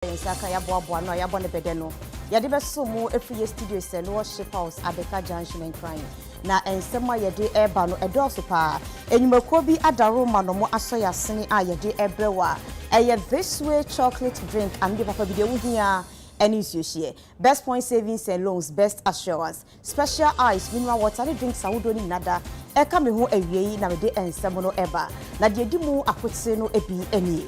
Saka ya boa no ya bone bede no ya de beso mu efie studio se no ship house Abeka Junction and Crime na ensema ye de eba no edoso pa enyumako bi adaro ma no mo asoya sene a ye de ebrewa eye this way chocolate drink and the papa bi de wuhia any issue best point savings and loans best assurance special ice mineral water drinks awudo ni nada e ka me ho awie na me de ensem no eba na de di mu akotse no ebi ani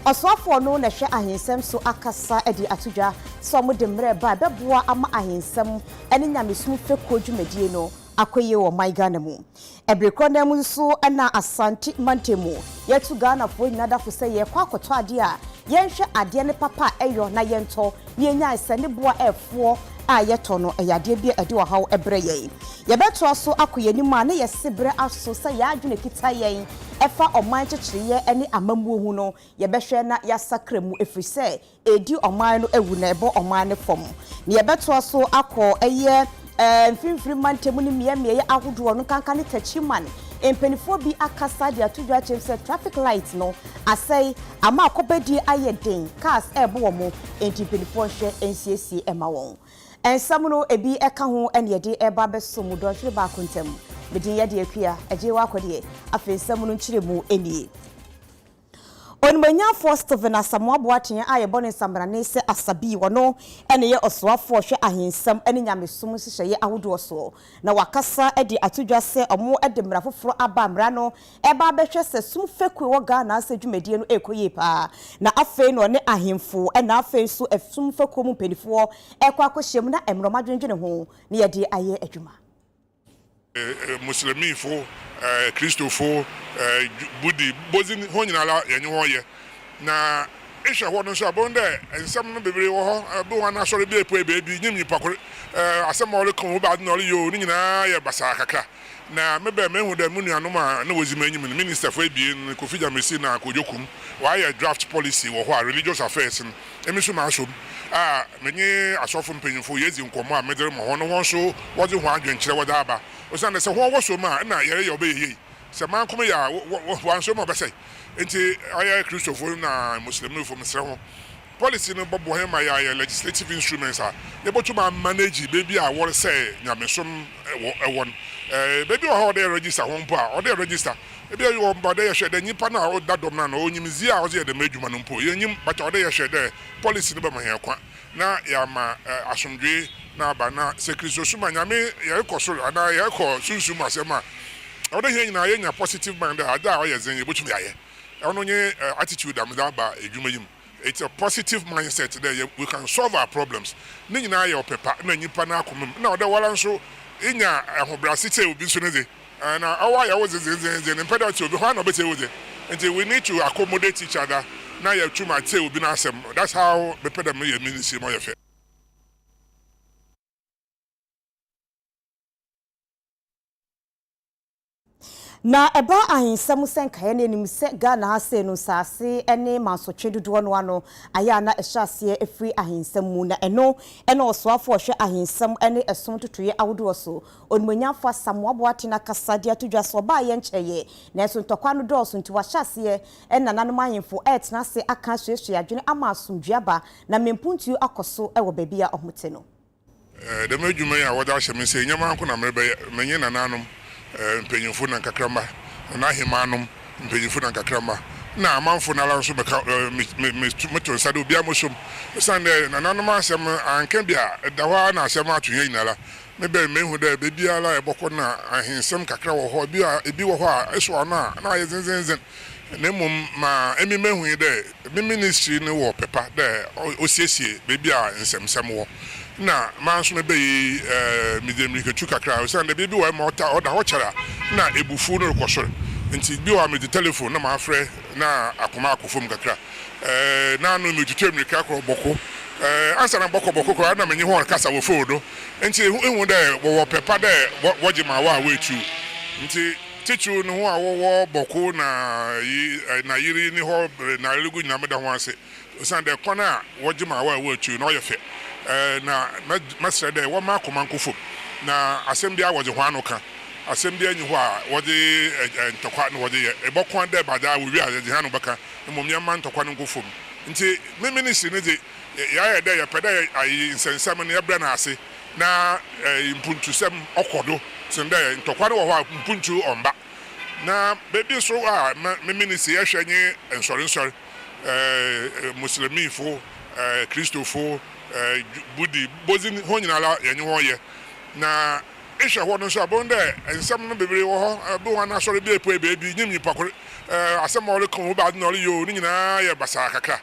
Oswafo no na hwe ahensem so akasa edi atudwa so mo de mre ba beboa ama ahensem ene nyamesum feko dwumadie no akoye wo maigana mu ebreko na mu so na asanti mantemu yetu Ghana fo nyada fo se ye kwakoto ade a yenhwe ade ne papa eyo na yento yenya ese ne boa efo a yeto no eyade bi ade wo haw ebre ye yebeto so akoye ni ma na yesebre aso se ya adwene kita yen efa oman chechiriye ene amamuo hu no yebehwe na yasakremu efrise edi oman no ewu na ebo oman ne fom ne yebeto so akọ eye mfimfiri mantemu ni miye ahodo no kanka ne tachiman empenifo bi akasa dia tudwa chemse traffic light no asai ama akobedi ayeden cars ebo wo mo empenifo hwe NCC ema won ensamuno ebi eka ho ene yede eba beso mu do hwere ba kontem bedin yede akua eje wa akode afi ensamuno nchiremu enie Onmanya first of na samoabo aten aye bone sambrane se asabi wono ene ye oswafo hwe ahensam ene nyamesum hye ahodo so na wakasa edi atudwa se omo ede mra foforo aba mra no eba behwe se sum fekwe wo Ghana ase dwumadie no ekoye pa na afe no ne ahemfo ena afe so efum fekwo mu penifo ekwa akohyem na emroma dwendwene ho ne ye de aye adwuma Muslimifo Christopher Budi bozin honyinala yenye hoye na ehwe ho no so abonde ensam no bebre wo ho be wana sori be epo ebebi nyim nipa ko asem ole kan wo ba no yo ni nyina ye basa kakra na mebe mehu da munuanom a na wozima nyim ni minister for ebien Kofi Jamesi na Kojokum wa ye draft policy wo ho religious affairs emisu ma asom menye asofo mpanyimfo yezi nkomo a medere mo ho no won so woze ho adwenkyere woda aba osande se ho wo so ma na yere ye obeye se man kom ya wan so mo besai enti aya Christopher na Muslim no from sre ho policy no bobo he ma ya legislative instruments a ye botu ma manage baby a wor say nyamesom ewon baby o ho dey register ho mpo a o dey register ebi ayi wo mba dey hwe de nyipa na o dadom na onyimzi a o ze de madwuma no mpo ye nyim but o dey hwe de policy no be ma he kwa na ya ma asomdwe na aba na secretary suma nyame ye koso na ye ko sunsun asema o dey nyina ye nya positive mind ada o ye zen ye botumi aye ono nye attitude am da ba edwuma yim. It's a positive mindset there. We can solve our problems. Ni nyina ye opepa na nyipa na akomem na o dey wala nso inya ahobrasite obi nso ne de na awa ya was the impediment obi ho na obete wo de until we need to accommodate each other na ya tuma te obi na asem. That's how the pedam ye ministry mo ye fe. Na eba ahensam senkaye ne nim se Ghana hase no sase ene mansotwe dodo no ano aya na ehase efri ahensam mu na eno oswafo hwe ahensam ene esom totoye awodo so onmonyafo samoabo atena kasade atudwa so ba ye nkyeye na eso ntokwa no do so nti wahase ena nanom ahemfo etena se aka hwehwe adwene ama asomdwaba na mempuntu akoso ewo baabi a ohote no de madwuma ya woda hye se nyama nko na mebe menye nananom mpanyimfo na nkakrama na himanom mpanyimfo na nkakrama na amanfo na lanso meto sade obi amosom sande na nanom asem anka bia dawa na asem atoye nyinala mebe mehu da bebiala ebokọ na ahensem kakra wo ho ebi wo ho a eso na aye zenzenzen na mum ma emi mehu de mi ministry ni wo pepa de osiesie bebia nsemsem wo na manso mebe midemri ketu kakra sande bebi wo ma ota oda ho kyara na ebufu no rekosoro nti bi wa me di telephone na ma afre na akoma akofom kakra na no me tutemri kakra boko ansa na boko ko na menye ho kasa wo fodo nti ehu de wo pepa de woje ma wa wetu nti tichu no ho a wo boko na yiri ni ho na legu na meda ho ase sande kona woje ma wa wetu na oyefe na masre de wo ma akoma nkofom na asembia woje ho anoka asembia nyi ho a woje ntokwa no woje ebokwan de bada wo wi a de hanu baka momnya man ntokwa no nkofom nti me ministry ne de ya de ya peda ayi nsensam ne ebra na ase na impuntusem okodo sende ntokwa ne wo ho impuntu omba na baby so me ministry ya hwenye nsori muslimifo kristofo budi bozin ho nyinala yenye ho ye na isha ho no so abonde ensam no bebre wo ho be ho na sori be epo ebebi nyim nipa ko asem ole kon ba no yo ni nyina ye basa kakra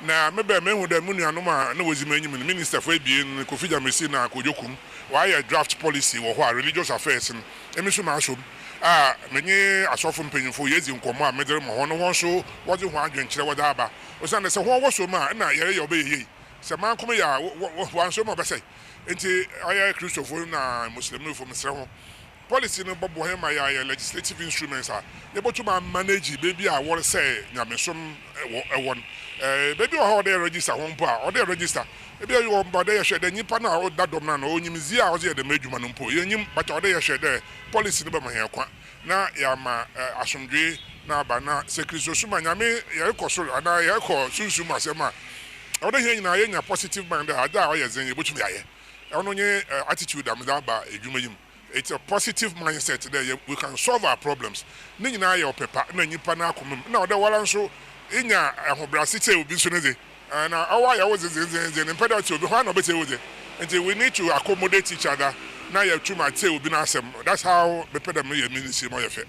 na mebe me hu da mu nuanom a na wozima nyim minister for ebien Kofi Jamesi na Kojokum wa ye draft policy wo ho religious affairs emiso ma asom menye asofo mpanyimfo yezi nkomo a medere mo ho no ho so wode ho adwenkyere wode aba osane se ho wo so ma na yere obe yeyi se man kom ya wan so mo be say enti aya Christopher na muslim fo mesre ho policy no bobo he ma ya legislative instruments a ye botu ma manage baby a wor say nyamesom ewon baby o dey register ho mpo a o dey register ebi ayi wo mba dey hwe de nipa na o dadom na no onyimzi a o dey de madwuma no mpo ye nyim but o dey hwe de policy no be ma he kwa na ya ma asomdwe na aba na secretary suma nyame ye ko so ana ye ko sunsun asema o dey he nyina ye nya positive mind ada o ye zen ye botu ya ye ono nye attitude am da ba edwuma yim. It's a positive mindset there. We can solve our problems. Ni nyina ye opepa na nyipa na akomem na o dey wala nso inya ahobrasite obi so ne de na awa ya wo zen impeda to obi ho na obete wo de. And we need to accommodate each other. Now you too much say obi na asem. That's how the peda me ye ministry mo ye fe.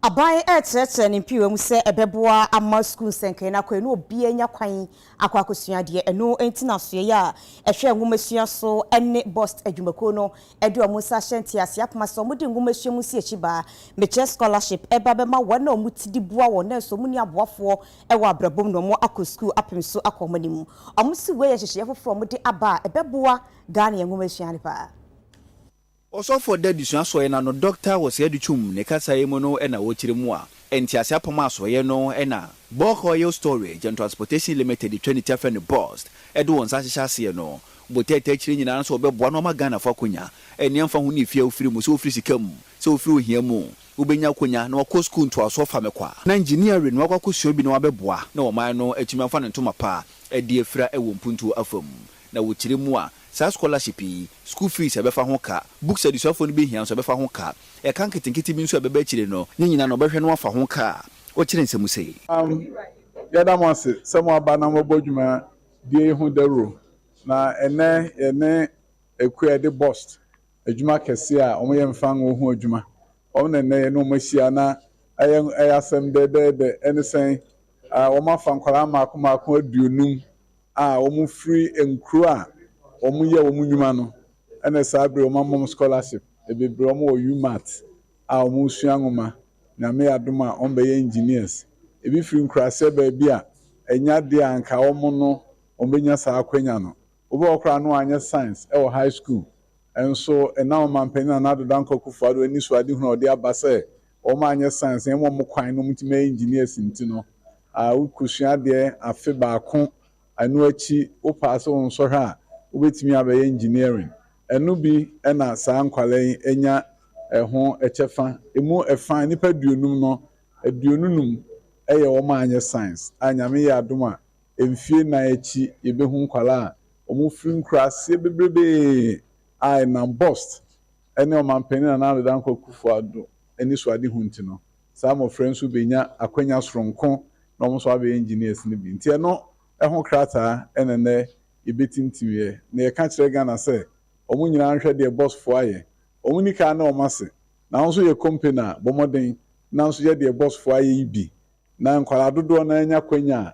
Abai etrete ne piwe mu se ebeboa ama school senke na kwa no obi anya kwan akwakosua de eno entina so ya ehwe ngumasua so ene bust adwumako no ede omu sa hyente ase apoma so mu de ngumasua mu si echiba meche scholarship eba be ma wona omu tidi bua wona so mu ni aboafo ewa abrabom no mo akọ school apem so akomanim omu si we ye hyehye foforo mu de aba ebeboa Ghana ye ngumasua ne pa. Also for that disua na no doctor was here chum ne kasa yemu no na wo kire mu a enti ase apoma so ye no na Bulk Oil Storage and Transportation Limited 2010 and bust edo won sa hyehye no botete kire nyina so obeboa no ma Ghana fa konya eni amfa hu ni fie ofiri mu so ofiri sikam so ofiri ohia mu ubenya konya na wakọ school to aso fa mekwa na engineering wakọ kosua bi na wabeboa na o man no atumi amfa ne ntoma pa edi efira ewo mpuntu afam na wo kire mu a sa scholarship school fees ebefa ho ka books edisuafo no be hia so ebefa ho ka e kan ketinketi bi nso ebeba chire no nyina no behwe no afa ho ka o chire nsemu sei yada mo se samo aba na mo bodwuma die hu daro na ene ekua de bust adwuma kese a omo ye mfa ngo hu adwuma omo ne no mo hia na ayasem de enisen omo afa nkwara maako aduonum a omo free enkro a omuye omunyuma no ene sabre omamom scholarship ebebre omo umat a omusua ngoma na me adoma ombeye engineers ebi free nkrase ba bia enya de anka omo no ombenya sa akwanya no obo okra no anya science e high school enso ena omampenya na do danko kufado eni so ade hu ode abase omo anya science emo mo kwan no mutime engineers ntino a ukusua de afe ba ko anu achi opase on so ha ubetimi abaye engineering enu bi na saa nkwalen enya ho echefa emu efa nipa duonum no aduonunum eye wo ma anye science anyame ya adoma emfie na echi yebehu nkwala omu free nkrase bebrebe ai na bust ene o mampeni na dan kokufu ado eni so ade hunti no saa mo friends benya akwanya soronko na omo so abaye engineers ni bi ntie no ho krata enene ibetintiwe na ye ka kire Ghana se omu nyina anhwe de boss fo aye omu nika na omase na nso ye company na bomoden na nso ye de boss fo aye ibi na nkwala dodo na anya kwanya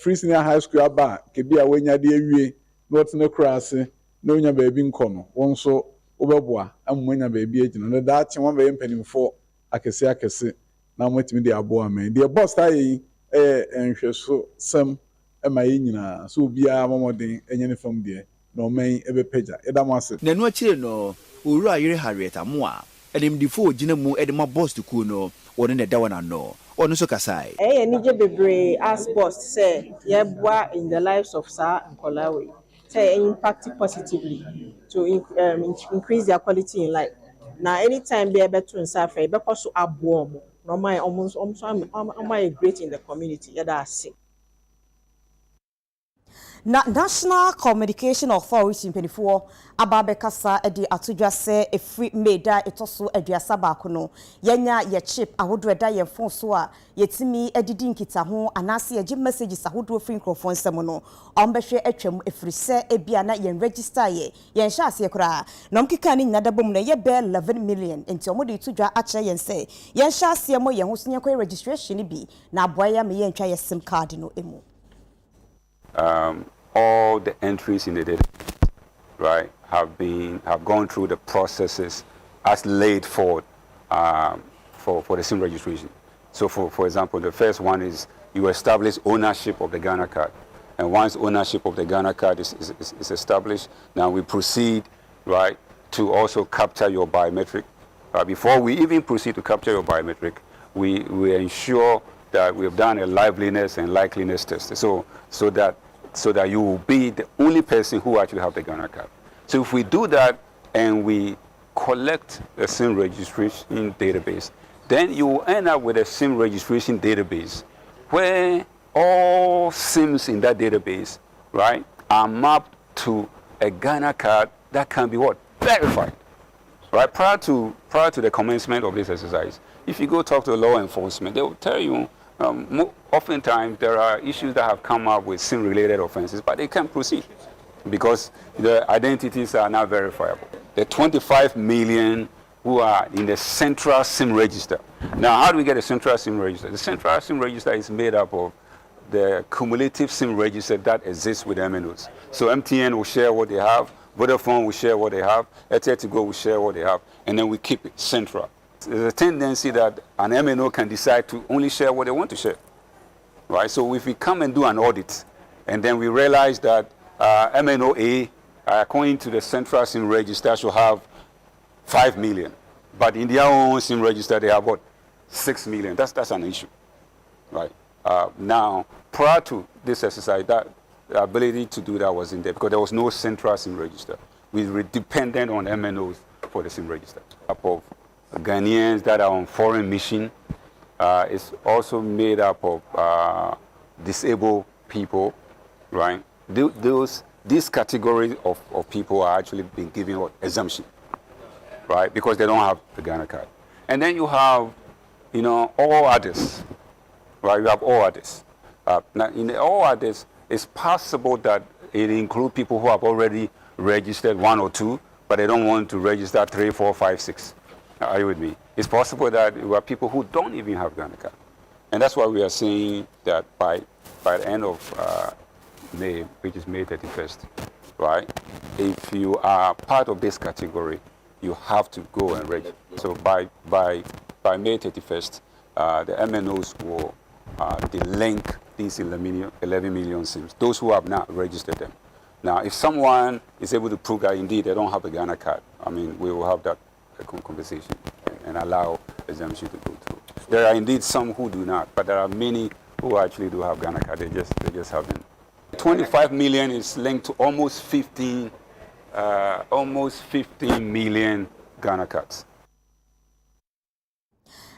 free senior high school aba ke bia wenya de awie na otene krase na onya ba bi nkono wonso obeboa amumanya ba bi agina na da che won ba mpanimfo akese na motimi de abo amen de boss aye enhweso sam ema nyina so bia momoden enye ne fam de na omen ebepeja edamase na no akire no owura yire Harriet Amoa edim difo gina mu edema boss to ku no woni ne da wana no ono so kasai nije bebre as boss say ye boa in the lives of Sir and Kolawe say impact positively to increase their quality in life. Now anytime be able to insafre be so abomo normal almost great in the community. Yeah, that's it. Na National Communication Authority mpenifoɔ ababekasa edi atodwa sɛ efri Midday etoso aduasa baako no yenya ye chip ahodo eda ye phone so a yetimi edidi nkita ho anase ye messages ahodo free microphone nsɛm no ɔmbɛhwɛ atwam efri sɛ ebia na ye register ye yen hya ase kora na ɔmkeka ni nyada bom na ye be 11 million enti ɔmode itodwa akyerɛ yen sɛ yen hya ase mo ye ho so nyekɔ registration bi na aboa ya me ye ntwa ye sim card no emu. All the entries in the data, right, have gone through the processes as laid for the SIM registration. So, for example, the first one is you establish ownership of the Ghana card, and once ownership of the Ghana card is established, now we proceed, right, to also capture your biometric. Before we even proceed to capture your biometric, we ensure that we have done a liveliness and likeliness test, so that you will be the only person who actually have the Ghana card. So if we do that and we collect a SIM registration database, then you will end up with a SIM registration database where all SIMs in that database, right, are mapped to a Ghana card that can be what? Verified. Right? Prior to the commencement of this exercise, if you go talk to law enforcement, they will tell you oftentimes there are issues that have come up with SIM-related offenses, but they can't proceed because the identities are not verifiable. The 25 million who are in the central SIM register. Now, how do we get a central SIM register? The central SIM register is made up of the cumulative SIM register that exists with MNOs. So MTN will share what they have, Vodafone will share what they have, Airtel will share what they have, and then we keep it central. There's a tendency that an MNO can decide to only share what they want to share, right? So if we come and do an audit, and then we realize that MNO A, according to the central SIM register, should have 5 million, but in their own SIM register, they have what? 6 million. That's an issue, right? Now, prior to this exercise, that the ability to do that was in there because there was no central SIM register. We were dependent on MNOs for the SIM register. Of Ghanaians that are on foreign mission. It's also made up of disabled people, right? These categories of people are actually being given what? Exemption, right? Because they don't have the Ghana card. And then you have, all others, right? You have all others. Now, in the all others, it's possible that it includes people who have already registered 1 or 2, but they don't want to register 3, 4, 5, 6. Are you with me? It's possible that there are people who don't even have Ghana card. And that's why we are saying that by the end of May, which is May 31st, right? If you are part of this category, you have to go and register. So by May 31st, the MNOs will link these 11 million SIMs, those who have not registered them. Now, if someone is able to prove that indeed they don't have a Ghana card, we will have that conversation and allow exemption to go through. There are indeed some who do not, but there are many who actually do have Ghana card. They just haven't. 25 million is linked to almost 15 million Ghana cards.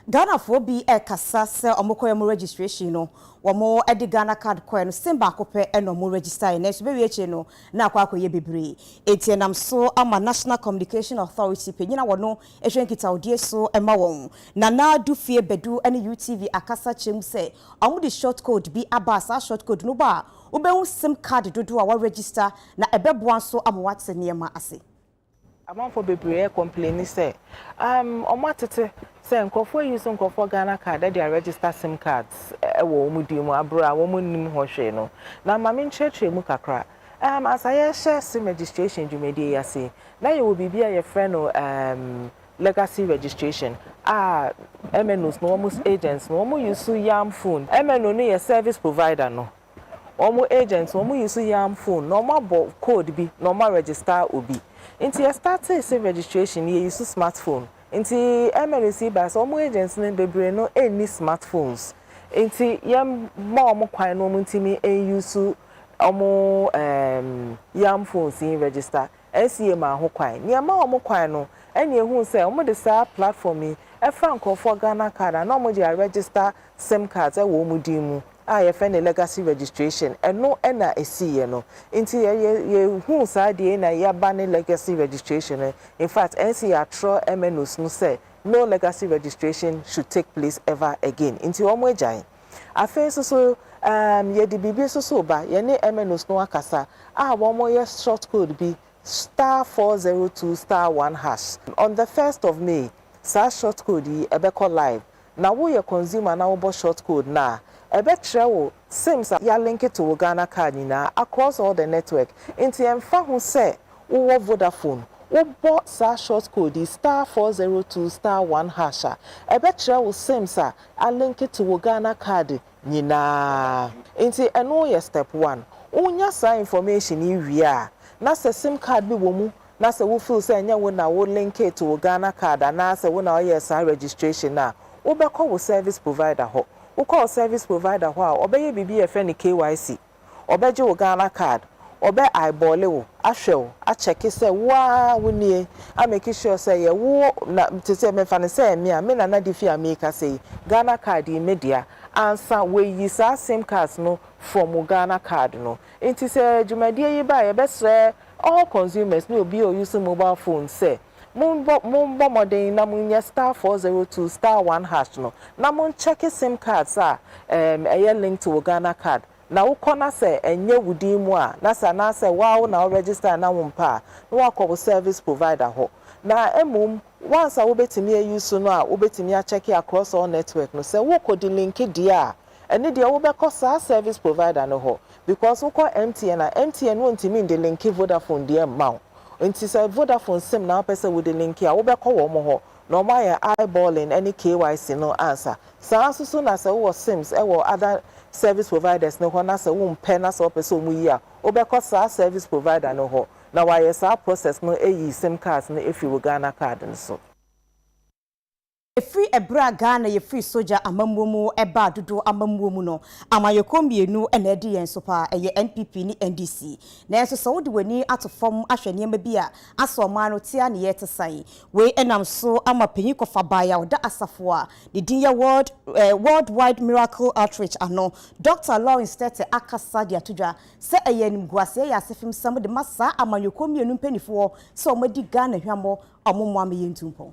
Ghana for be a kasa se omokoyemo registration no womo edi Ghana card koe no simba akope eno mo register na so be eche no na akwa akoye bebre etienam so ama National Communication Authority penyina wono ehwenkita odie so ema won na du fie bedu ene UTV akasa chem se omo the short code bi abasa short code no ba obehu sim card dodo a wa register na ebeboa so amwate niema ase amount for bebre complain say omatete say nkofo use nkofo Ghana card they register SIM cards wo mudimu abra wo munim ho hwe no na ma me nchechre mu kakra as I share SIM registration dwumedi yase na ye wo bibia ye friend no legacy registration MNOs no almost agents no mo use yam phone MNO no ye service provider no omo agents omo use yam phone no mo bo code bi no mo register obi inti ye start SIM registration ye use smartphone inti MNC ba so omo agents no bebre no any smartphones inti yam mo kwan no ntimi use omo yam phones in register NCA ma ho kwan ne ma omo kwan no ene ehu se omo de sa platform yi e fra nkofo Ghana card na omo de register SIM cards e wo mu din mu a ye fe ne legacy registration eno na esiye no nti ye hu sa de na ya ba ne legacy registration in fact NCA atro MNOs no say no legacy registration should take place ever again nti omo agyan afen so ye di bibi so ba ye ne MNOs no akasa a omo ye short code bi *402*1#. On the 1st of May, sa short code yi ebeko live. Na wo ye consumer na wo bo short code na ebe trewo sims ya link it to Ghana card na across all the network. Inti emfa ho se wo Vodafone wo bo sa short code yi *402*1#. Ebe trewo sims a link it to Ghana card nyina. Inti eno ye step 1. Unya sa information yi wi a na se SIM card bi wo mu na se wo feel say nya wo na wo link it to Ghana card na se wo na yes registration na wo be call wo service provider ho wo call service provider ho a obeye bibi e fe ni KYC obeje wo Ghana card obe eyeball wo ahwe wo a check say wa wo nie a make sure say ye wo na te say me fa ne say me a me na na difi America say Ghana card media ansa we yi sa SIM cards no from Ghana card no inti say jumadie yi ba ye besre all consumers no be o use mobile phone say mon modern na mun ya *402*1# no na mun check SIM cards a eye link to Ghana card na wo kona say enye wudi mu a na say wow na register na wo mpa no akọ service provider ho na emum once a wo betimi use no a wo betimi a check across all network no say wo ko di link dia ene dia wo be ko service provider no ho because wo ko MTN na MTN won timi de link Vodafone dia ma nti say Vodafone sim na pese wo de link a wo be ko wo mo ho no ma ya eyeballing any KYC no answer sa so na say wo sims e wo other service providers no ho na say wo mpe na say pese wo mu yi a wo be ko service provider no ho na why yes process no eyi SIM cards no efi wo Ghana card no so free ebra Ghana ye free soldier amamwomu eba dodo amamwomu no amayekombienu ena edi yenso pa eye NPP ni NDC na enso so wodi wani atofom ahwene ma bi a aso ma no tia ne yete sai we enam so amapanyi kofa baya oda asafo a the dinya worldwide miracle outreach ano Dr. Lawrence Tete akasa dia tudwa se eye nimguase ya asefim sam de masa amayekombienu mpanifo so omadi Ghana hwamo omomwa me yentumpo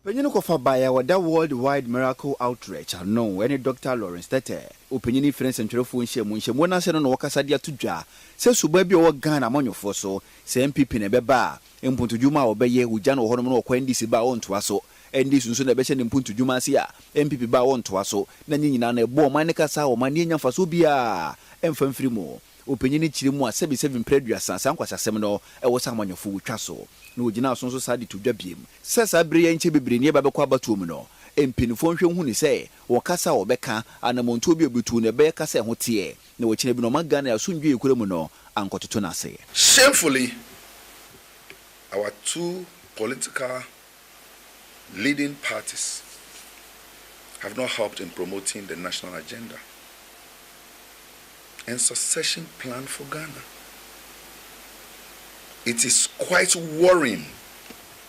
Penyini kofa baya wada worldwide miracle outreach ano ene Dr. Lawrence Tete openyini friends entrefo nhye na se no wakasa dia tudwa se suba bi o Ghana manyofo so se MPP ne beba mpuntudwuma obeye ugya no hono no kwa NDC ba ontoa so NDC nso na behye ne mpuntudwuma ase a MPP ba ontoa so na nyina na ebo man ne kasa o man nya mfaso bia emfamfiri mu openyini chiri mu a 77 preduasa sankwasa sem no ewo samanyofo wutwa so no ogina so sadi tudwa biem sesa bre ya nche bebre ne ba bekwa batuom no empinifo nhwe hu ni se wokasa obeka anamonto bi obetu ne be kasa ho tie na wochine bi no magana ya so ndwe ekure mu no ankototo na se. Shamefully, our two political leading parties have not helped in promoting the national agenda and succession plan for Ghana. It is quite worrying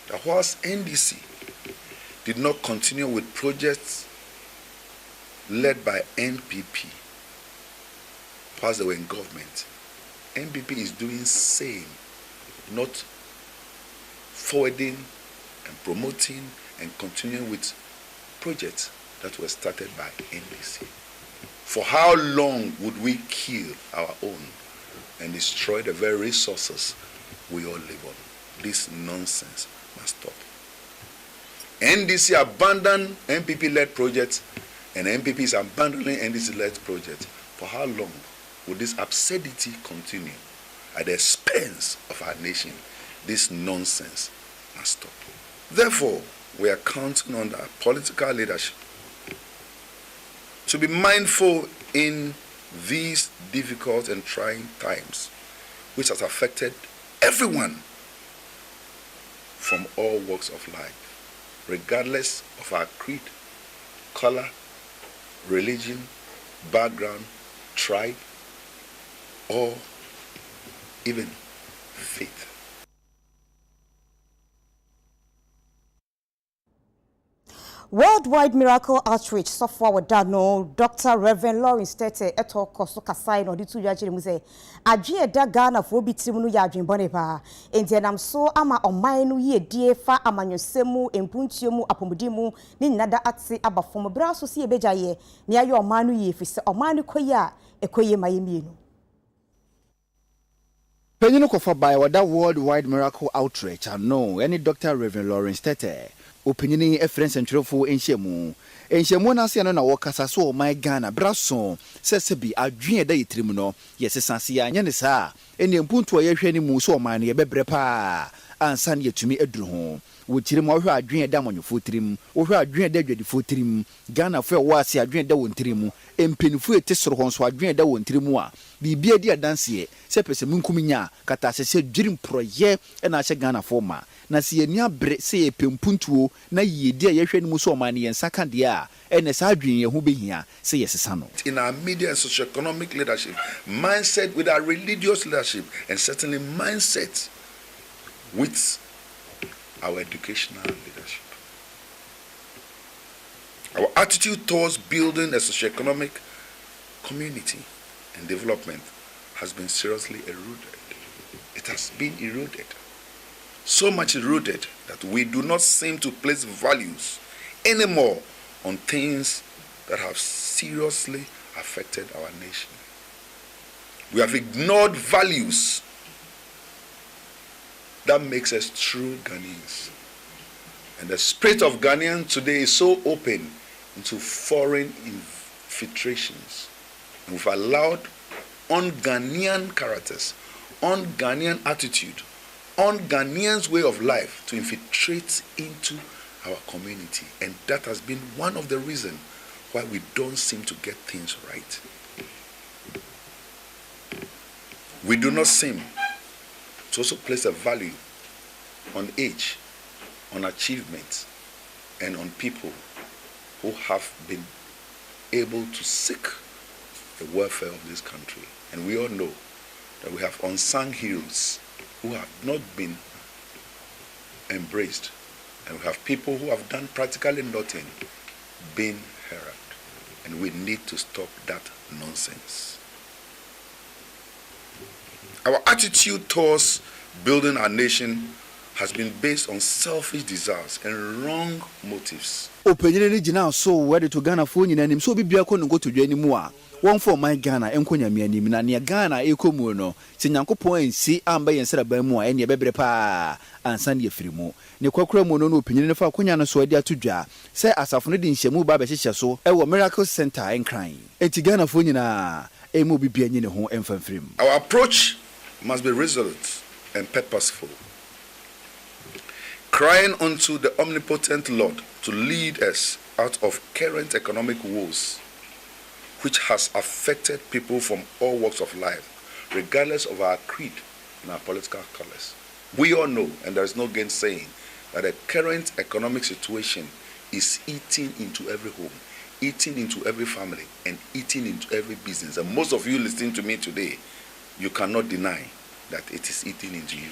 that whilst NDC did not continue with projects led by NPP whilst they were in government, NPP is doing same, not forwarding and promoting and continuing with projects that were started by NDC. For how long would we kill our own and destroy the very resources we all live on? This nonsense must stop. NDC abandoned MPP-led projects and MPP is abandoning NDC-led projects. For how long would this absurdity continue at the expense of our nation? This nonsense must stop. Therefore, we are counting on our political leadership to be mindful in these difficult and trying times, which has affected everyone from all walks of life, regardless of our creed, color, religion, background, tribe, or even faith. Worldwide Miracle Outreach software with that no Dr. Reverend Lawrence Tete eto koso kasai no ditu ya jire muze adwe da Ghana fo bitim no ya adwen bone pa enti nam so ama oman no ye die fa amanyosemu empuntuo mu apomodimu ni nada ate abafom bra so se ebeja ye ne aye oman no ye fise oman no koyi a ekoyi mayemienu Penino kofa by wada Worldwide Miracle Outreach no any Dr. Reverend Lawrence Tete opinion a friends and trofo enhyemu na se no na wokasa so my Ghana braso sese bi adwen da yitrim no yesesase ya nya ne saa ene mpuntu ye hwe ni mu so man ye bebre pa ansan yetumi aduru ho wotirim wo hwe adwen da monyofo tirim wo hwe adwen da dwadifo tirim Ghana fo wo ase adwen da wontirim empenifu ete soro ho so adwen da wontirim a bibia di adanse se pese munkuminya kata sese dwirim proye na ahye Ghana fo ma na se yeni abre se epempuntuo na yedi a yehwe ni mu so man ye nsaka de a ene sa adwen ye ho behia se yesesa no in our media and socio-economic leadership mindset with our religious leadership and certainly mindset with our educational leadership. Our attitude towards building a socio-economic community and development has been seriously eroded. It has been eroded. So much eroded that we do not seem to place values anymore on things that have seriously affected our nation. We have ignored values that makes us true Ghanaians. And the spirit of Ghanaian today is so open into foreign infiltrations. And we've allowed un-Ghanaian characters, un-Ghanaian attitude, un-Ghanaians way of life to infiltrate into our community. And that has been one of the reasons why we don't seem to get things right. We do not seem to also place a value on age, on achievement, and on people who have been able to seek the welfare of this country. And we all know that we have unsung heroes who have not been embraced. And we have people who have done practically nothing being heard. And we need to stop that nonsense. Our attitude towards building our nation has been based on selfish desires and wrong motives. Opinion ni jina so where to Ghana for nyina nim so bibia ko ngo to dwani mu a won for my Ghana enkonya mianim na ne Ghana ekomu no se Nyankopon ensi amba yensra ban mu a ene bebre pa ansan ye firimu ne kwakura mu no opinion ne fa konya no so ade atodwa se asafo no de nhyemu ba be hyehye so e wo Miracle Center enkran enti Ghana for nyina e mu bibia nyine ho emfamfirim. Our approach must be resolute and purposeful, crying unto the omnipotent Lord to lead us out of current economic woes, which has affected people from all walks of life, regardless of our creed and our political colors. We all know, and there is no gainsaying, that the current economic situation is eating into every home, eating into every family, and eating into every business. And most of you listening to me today, you cannot deny that it is eating into you.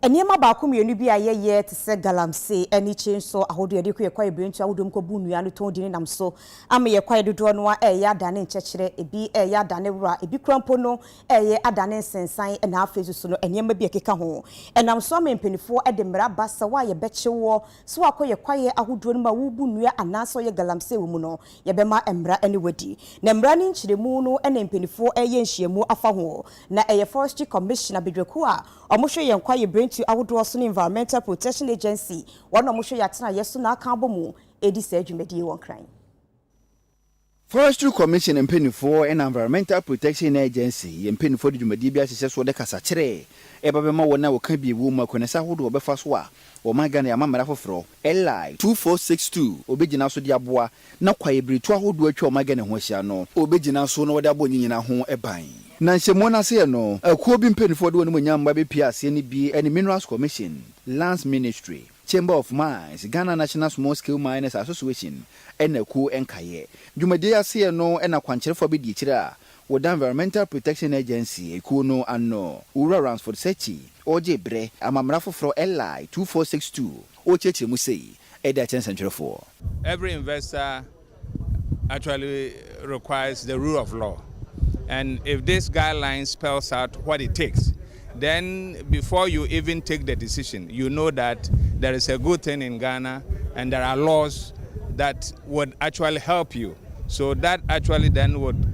Eniema ba ku mienu bi ayeye te se galamse eni chenso ahodo ye de kwa ebrentu awodom ko bu nua no ton dini nam so ama ye kwa dodo no eye adane nchekere ebi eye adane wura ebi krampo no eye adane nsensan na afezu so no eniema bi ekeka ho enam so ama mpenifo ede mra basa wa ye bechewo so akoye kwaye ahodo no ma wo bu nua anaso ye galamse wo mu no ye bema emra eni wadi na mra ni nchiremu no ene mpenifo eye nhyiemu afa ho na eye forestry commissioner bedweku a omohwe ye kwaye to Outdoors Environmental Protection Agency, one of Musho Yatana Yesuna Kambomu, Edi Sedjumedi one crime. Forestry Commission and Penny for an Environmental Protection Agency, and Penny for the Jumedibia says what the Casatre, Ebabema will now can be a woman when a Sahudo or Befaswa, or my Ghanaian Mamma Fro, Li 2462, Obediana so diabua, now quite breed to a hood work your Magan and Washano, Obediana so no double in a home a buying. Nancy Mona say no, a Cobin Penny for doing when young baby Pias, any be any Minerals Commission, Lands Ministry, Chamber of Mines, Ghana National Small Scale Miners Association, and a coup and Kaye. Jumadea say no, and a quancher for Bidichira. with the Environmental Protection Agency ekuno ano ura Ransford Sechi oje bre amamrafo fro LI 2462 ocheche musei eda 10 century 4. Every investor actually requires the rule of law, and if this guideline spells out what it takes, then before you even take the decision, you know that there is a good thing in Ghana and there are laws that would actually help you. So that actually then would,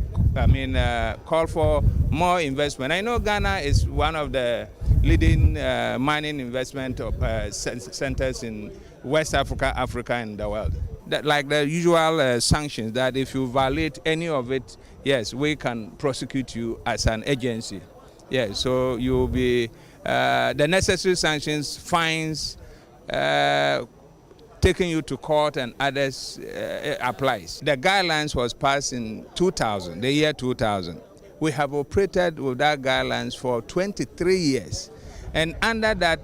call for more investment. I know Ghana is one of the leading mining investment centers in West Africa, Africa, and the world. That, like the usual sanctions, that if you violate any of it, yes, we can prosecute you as an agency. Yes, so you'll be the necessary sanctions, fines, taking you to court, and others applies. The guidelines was passed in 2000, the year 2000. We have operated with that guidelines for 23 years, and under that,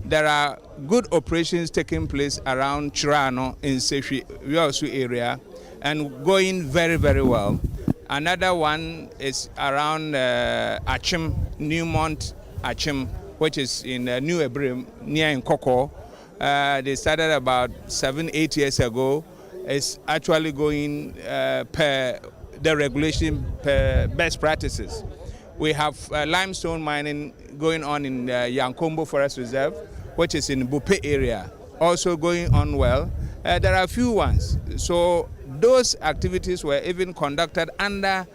there are good operations taking place around Chirano in Sefi area and going very, very well. Another one is around Achim, Newmont Achim, which is in New Ebrim, near in Koko. They started about 7-8 years ago. It's actually going per the regulation, per best practices. We have limestone mining going on in Yankombo Forest Reserve, which is in Bupe area, also going on well. There are a few ones. So those activities were even conducted under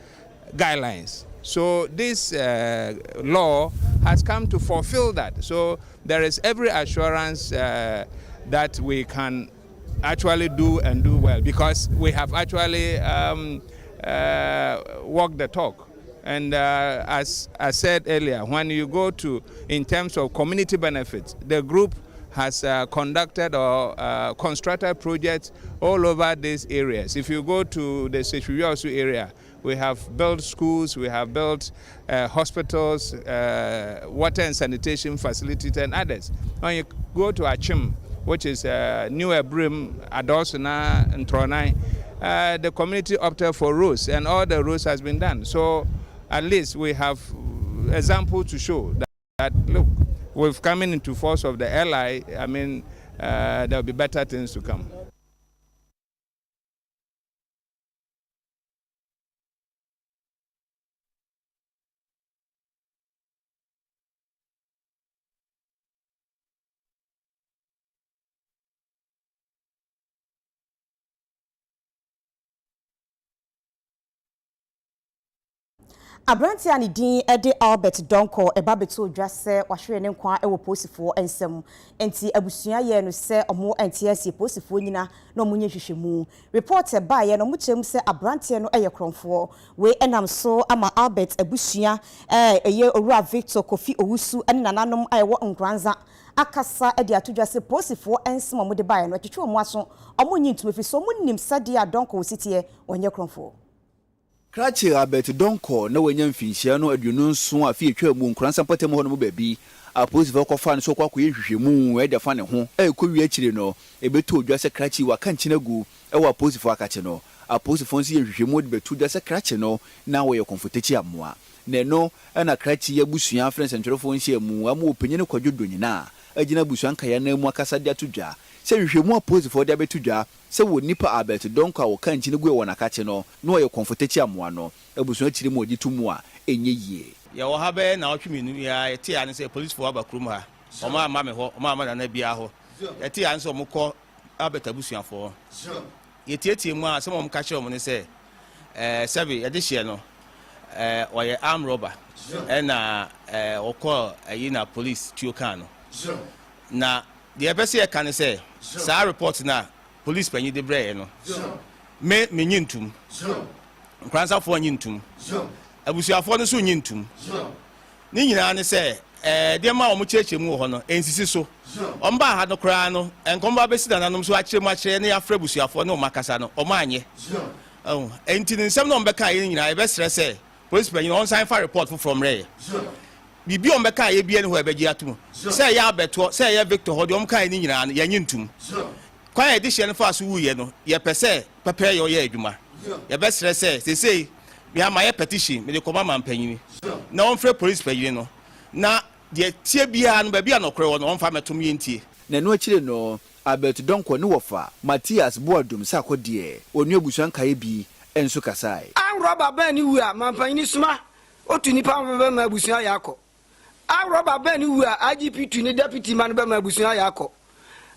guidelines. So this law has come to fulfill that. So there is every assurance that we can actually do and do well, because we have actually walked the talk. And as I said earlier, when you go to, in terms of community benefits, the group has conducted or constructed projects all over these areas. If you go to the Sechuyosu area, we have built schools, we have built hospitals, water and sanitation facilities, and others. When you go to Achim, which is New Ebrim, Adosuna, and Tronai, the community opted for roads, and all the roads has been done. So at least we have example to show that look, with coming into force of the LI, there'll be better things to come. Abranti ani din ede Albert Donko eba beto dwa se wahwe ne nkwa ewo posifo ensem enti abusua ye no se omo NTS posifo nyina na omunye hwehwemu report eba ye no muchem se abranti no eye kronfo we enam so ama Albert abusua eye owura Victor Kofi Owusu ene nananom ayewo nkranza akasa ede atodwa se posifo ensem omo de ba ye no twetwe omo aso omo nyi ntumefi so munnim sade a Donko wositie onye kronfo Krachi Albert Donko na wenya mfinhyia no aduonu nso afi etwa mu nkransa patem ho no mo baabi apolisi voko fa no so kwa hwehwemu e defa ne ho ekowi akire no ebeto odwa se Krachi wa kanchina gu ewa apolisi fo akache no apolisi fo nsi hwehwemu de beto odwa se Krachi no na wo ye komfotachi amoa ne no na Krachi ya busua friends ntwerefo nhyia mu amu openyene kwadwodo nyina agina busua nkaya na mu akasa de atodwa se hwehwemu apolisi fo de betodwa se wo nipa Albert Donko wo kanchina gu e wona kache no no ye komfotachi amoa no abusua chire mu ogitumu a enye yie ya wo habe na otweminu ya eti ya ne se police for abakrum ha oma ama me ho oma ama na bia ho eti ya nso mukọ Albert abusua fo yetietie mu a se mo mka kire mo ne se sebi yede hye no oye arm robber na okọ ayi na police tuoka no na the ebese e kan se sa report na police panyi de bre no me nyintum nkransa fo nyintum abusuafo no so nyintum ni nyina ne se de ma omo cheche mu ho no ensisi so omba ha no kra no enkomba besi da nanom so akire mu akire ne afra abusuafo no makasa no omo anye enti ne nsem no mbeka ye nyina e be sere se police panyi on sign for report from re bibi mbeka ye bia ne ho ebeji atum se ya beto se ya Victor ho de omka ni nyina ya nyintum kwa edition fa so wuye no ye pese pepe yo ye adwuma ye be sere se sei me have my petition me the command man panyin na on free police panyin no na de tie bia no ba bia no kore no on fa meto me ntie na no akire no Albert Donko ne wofa Matthias Boadum sakodie onu abusuan kae bi enso kasai an roba ban ni wu a man panyin suma otu nipa ba ma abusuan yakọ an roba ban ni wu a IGP tu ni deputy man ba ma abusuan yakọ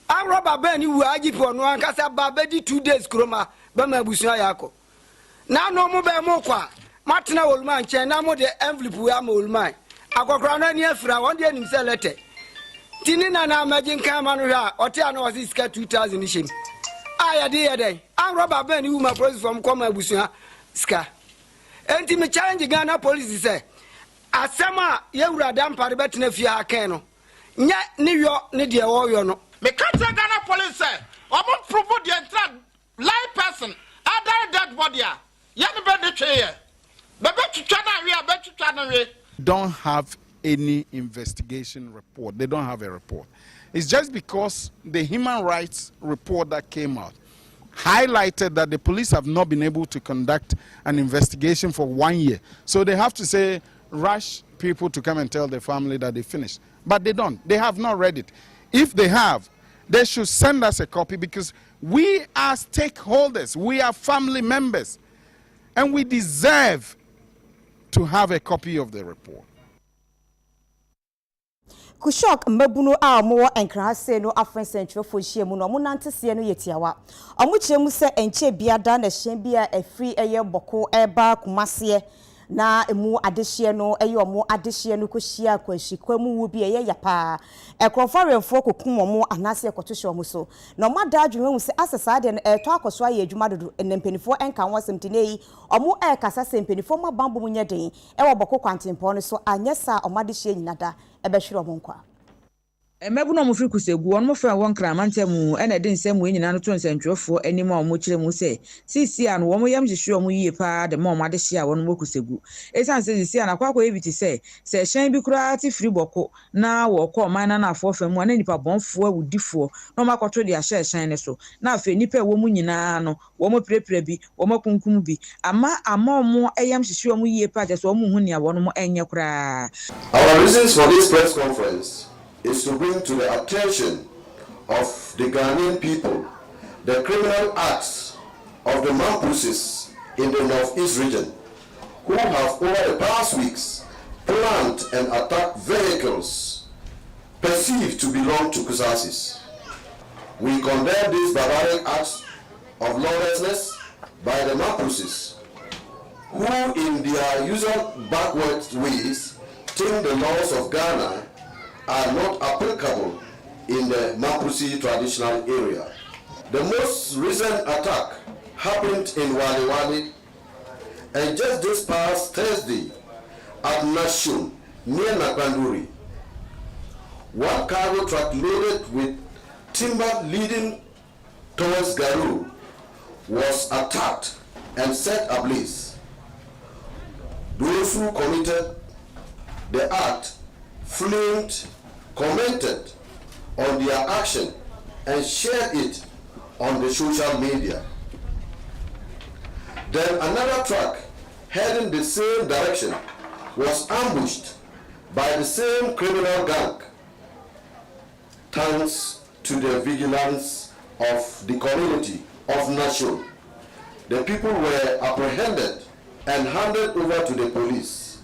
an roba ban ni wu a IGP onu an kasa ba be di 2 days kroma ba ma abusuan yakọ na no mo be mo kwa matena olman chen na mo de envelope we am olman akokra na ni afira won de nim se letter tini na na magin kama no ha ote ana o iska 2000 ni shem aya de yede an roba ban ni wu ma police from come abusuan ska enti me challenge Ghana police say asema yewura dampare betena fia akan no nya ni yo ni de wo yo no me catch Ghana police say omo prove the entire live person other dead body a ya me be de twe be twitwa na we be twitwa na we don't have any investigation report. They don't have a report. It's just because the human rights report that came out highlighted that the police have not been able to conduct an investigation for 1 year. So they have to say, rush people to come and tell the family that they finished. But they don't. They have not read it. If they have, they should send us a copy because we are stakeholders. We are family members. And we deserve to have a copy of the report. Kushok mbabuno a mo enkrase no afen central for shiemu no mo nantese no yetiawa omo chemu se enche biada na hyen bia afri eye boko eba kumase na emu adehye no eye omo adehye no kohia kwashikwa mu wu bi eye yapa ekrofaremfo kokum omo anase ekotoshe omo so na omo adadwe hu se asesa de eto akoso aye adwuma dodo enempenifo enka wasemtinei omo ekasa sempenifo mabambo munye den ewo boko kwantempo no so anyesa omo adehye nyinada ebehwere omo nkwa Emebuno mo firi kusegu won mo fra won kramante mu ena de nsem we nyina no to nsentwefo anim a mo kire mu se sisi an wo mo yam hwehwe mo yie pa de mo de hye won mo kusegu esan se sisi an akwakwa ebiti se hyen bi kura ti firi boko na wo ko man na afo fam na nipa bonfo awudifo no makoto de ahye hyen ne so na afa nipa wo mu nyina no wo mo prepre bi wo mo kunkum bi ama mo eyam hwehwe mo yie pa de so mo hu ne won mo enye kura. Our reasons for this press conference is to bring to the attention of the Ghanaian people the criminal acts of the Mampuses in the Northeast region, who have over the past weeks planned and attacked vehicles perceived to belong to Kusasis. We condemn these barbaric acts of lawlessness by the Mampuses, who in their usual backward ways think the laws of Ghana are not applicable in the Mampusi traditional area. The most recent attack happened in Wale Wale, and just this past Thursday at Nashun near Nakanduri, one cargo truck loaded with timber leading towards Garu was attacked and set ablaze. Those who committed the act filmed, commented on their action and shared it on the social media. Then another truck heading the same direction was ambushed by the same criminal gang. Thanks to the vigilance of the community of Nashun, the people were apprehended and handed over to the police.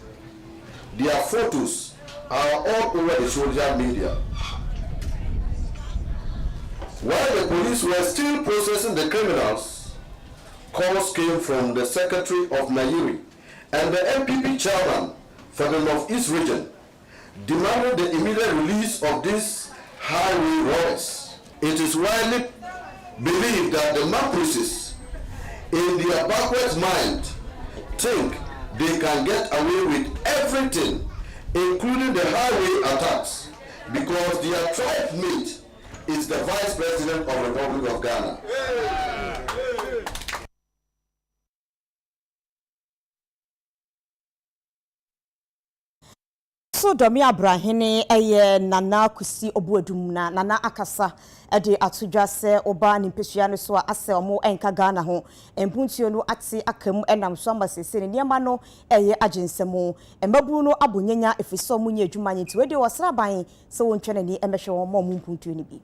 Their photos are all over the social media. While the police were still processing the criminals, calls came from the Secretary of Nairi and the MPP chairman for the Northeast region, demanding the immediate release of these highway robbers. It is widely believed that the Mampuses, in their backward mind, think they can get away with everything, including the highway attacks, because their tribe mate is the Vice President of the Republic of Ghana. so domi abrahene eye nana kusi obuadum na nana akasa ede atodwa se oba ni mpesua no so ase omo enka Ghana ho empuntuo no ate akam enam so amasese ne niema no eye agensemo embabu no abonyanya efiso mu nya adwuma nyi wede wasraban se wontwene ni emehwe wo mo mpuntuo ni bi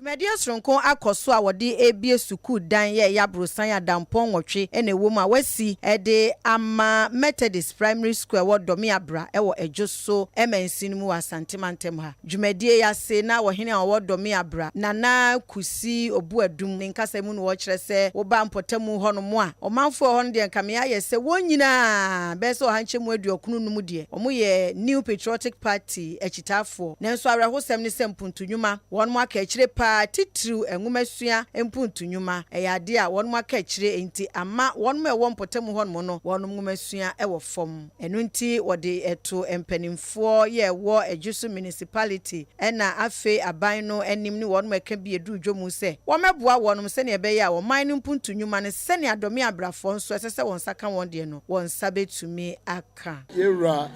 Media Sronko akoso a wode ebie suku dan ye yabrosan ya dampon nwotwe ene wom a wasi ede ama Methodist Primary School wo domi abra e wo ejoso emensin mu asantimantem ha dwumadie ya se na wo hene a wo domi abra nana kusi obuadum nkasa mu no wo kire se wo ba mpotamu hono a omanfo hono de nkamea ye se wonyina be se ohanchemu aduokunu num de omo ye New Patriotic Party echitafo nenso awrehosem ne sempuntunwuma wonmo aka kire titru enwumasua empuntunwuma eyade a wonmo aka kire enti ama wonmo ewo mpotamu hono no wonmo nwumasua ewo fom enu nti wode eto empanimfo ye wo ejusu municipality ena afe aban no enim ni wonmo aka bi edu dwomu se womeboa wonmo se ne ebe ya wo man no mpuntunwuma ne se ne adomi abrafo nso esese won saka won de no won sabetumi aka yewra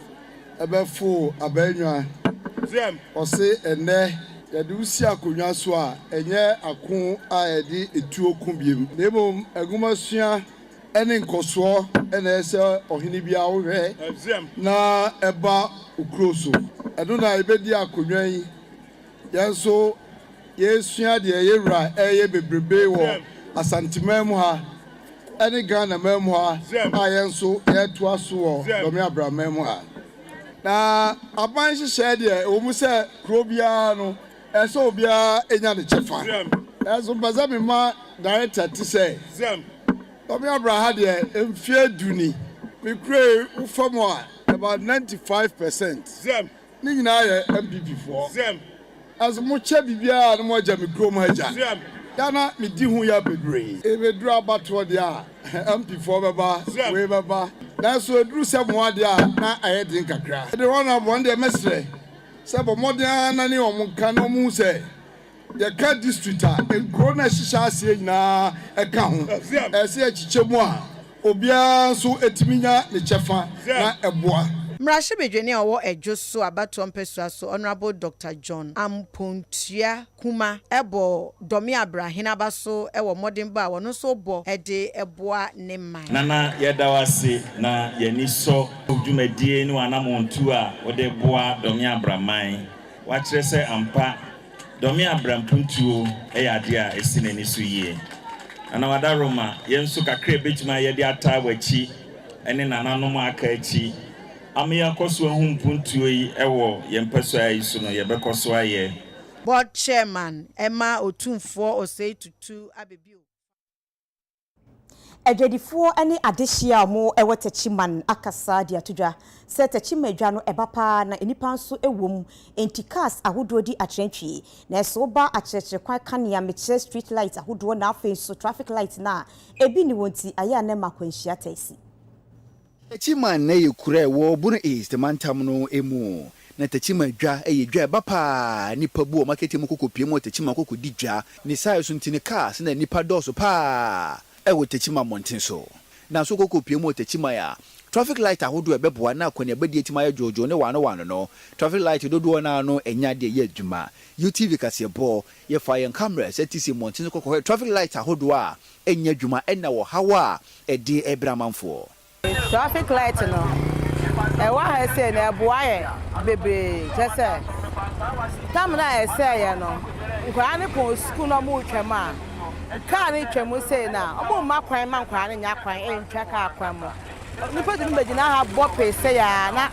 ebefo abanwa zem ose ene yade usi akonwa so a enye akon a yade etuo kubiem nemo agumasua ene nkoso ene ese ohene bia wo hwe na eba okroso eno na ebedi akonwa yi yenso yesua de yewra eye bebrebe wo asantemam ha ene Ghana mem ha a yenso yeto aso wo domi abramam ha na aban hye de omu se krobia no eso bia enya ne chefa eso bazami ma director ti say domi abraha de emfie duni we kre ufamo a about 95% ni nyina ye MPP for as mo che bibia no mo ja me krom haja yana me di hu ya bebre e be dru abato de a MP for baba we baba na so dru se mo ade a na ayedin kakra de one of one de mesre sebo modern na ni omunka no mu se ye ka district a enkro na hihya ase nyina eka ho ese achichemu a obia so etiminya ne chefa na eboa Mrashe bedwene owo ejoso abato mpesua so Honorable Dr. John Ampontua Kuma ebo domi abrahina baso ewo modern ba wono so bo ede eboa ne man nana yeda wase na yani so dwumadie ni wanamontu a wode boa domi abraman wa kire se ampa domi abrampuntuo eyade a esinani so yie ana wada Roma yenso kakra betima yede ata wachi ene nananom aka achi Amia koso humpuntuo yi ewo yempeso ayi so no yebekoso aye Board Chairman Emma Otumfo Osei Tutu Abebio Ejadifo ani adehia mo ewo tachiman akasa dia tudwa se tachimadwa no ebapa na enipa nso ewom entikas ahodo di atrentwi na so ba akyekye kwan kanea meche street light ahodo na afen so traffic light na ebi ni wonti aya na makwanhia taisi Tachiman na yekura wo bunu east mantam no emu na tachimadwa eyedwa bapa nipa bu o market mu kokopie mu tachima kokodidwa ni sai so ntine cars na nipa doso pa ewo tachima monten so na so kokopie mu tachima ya traffic light ahodo ebeboa na akwane abadi etima ya jojo ne wano no traffic light dodo na no enya de ye adwuma UTV kase bo ye fire cameras etisi monten kokko traffic light ahodo a enya adwuma enna wo hawa ede ebramanfo traffic light no wa ha say na boa ye bebe jese tam na say ye no nkwa ne ko school no mu twema car ni twemu say na omo ma kwan man kwa ne nya kwan entwa ka kwan mo ni podi ni begina ha bo pe say ya na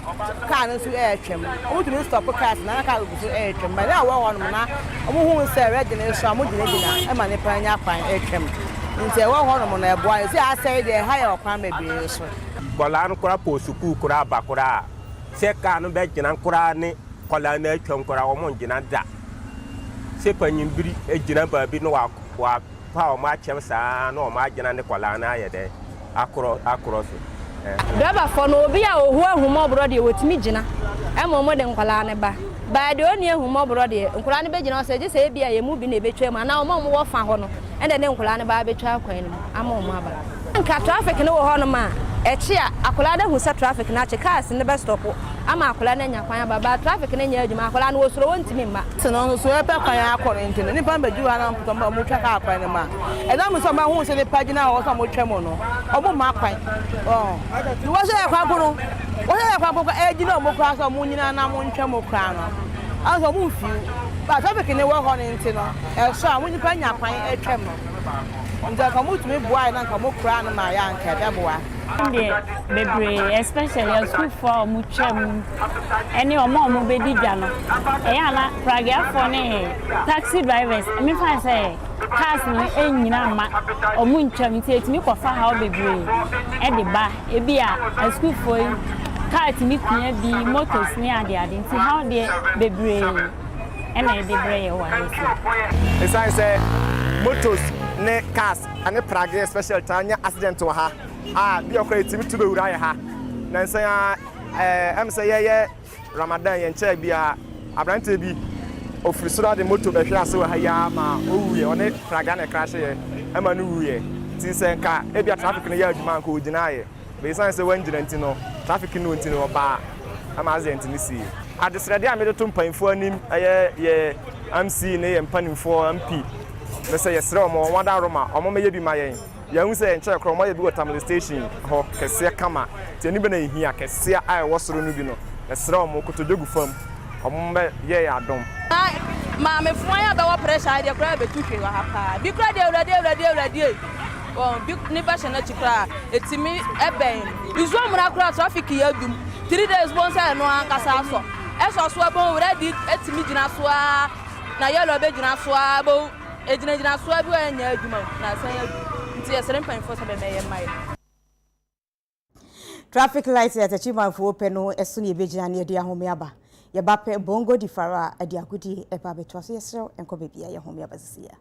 car no so twem omo tumi stop cars na car go so twem ba na wa won na omo hu say red ni so amu gina e ma ne pa nya kwan twem nti e wa hono mo na e boa say asay de ha ya okwan mebie so bolan kura po suku kura bakura se kanu be gina kura ni kola na twem kura wo mo gina da se panyimbiri e gina ba bi no wa pa o ma chem sa na o ma gina ne kola na ye de akro so daba fo no obi a ohu ahuma obro de wotimi gina e mo de kola ne ba de oni ahuma obro de kola ne be gina o se je se bia ye mu bi na ebetwa ma na o mo wo fa ho no ende ne kola ne ba betwa kwan ni ama o mo aba nka traffic ne wo ho no ma echi a akola da hu sa traffic na che cars ne be stop ama akola na nya kwan baba traffic na nya adwuma akola na wosoro wontimi ma no so e pe kwan akọ ntene ni pa mbaju ha na mputo mba mu twa ka akwan ma e da mu so ma hu se le pagina ho so mo twem no omo ma kwan ni wo se yakwa ko no wo se yakwa ko e gi na mo kwa so mo nyina na mo ntwem kwa no aso mo fi ba traffic ni wo ho ne ntene no e so a mo ni pa nya kwan e twem no nja ka mo tumi boa na ka mo kra na ma ya nka da boa Ndị bebre especially school for muchem any omo bedi dwa no na pragiafo ne taxi drivers me fan say cars no enyina ma omu nchem ti etimi kofa ha bebre e de ba e bia school for car timi kunya bi motors ne ade nti how de bebre na e de bre wa e say motors ne cars and pragi special tanya accident wa ha bi okwa etimi to be wura ya ha na nsan am say ye Ramadan ye nche bia abrante bi ofrisura de moto be hwe ase wa ha ya ma owuye one praga na crash ye ama no wuye tin sen ka e bia traffic no ya adwuma nko ogina ye be san say wanjira nti no traffic no nti no ba ama accident ni si adesrede a me to mpanfo anim ye MC ne ye mpanfo MP me say yesre omo wada roma omo me ye bi ma ye ya hu se enche kro mo ye bi watermelon station ho kese kama ti ani be na ehia kese a wosoro no bi no esre omo kotodogu fam omo me ye ya dom ma me fun ya be wo pressure de kra be tuhwe wa ha pa bi kra de urade bi ni ba shena chikra etimi eben izo mura kra traffic ya dum 3 days bon say no ankasa so so bon urade etimi gina so na yellow be gina so bo ejina so bi wa nya adwuma na san traffic lights at Chima for Peno, as soon as you begin near the Homeaba. Yabape Bongo di Fara at the Agudi, a Babetwas, and Kobe, your Homeabazia.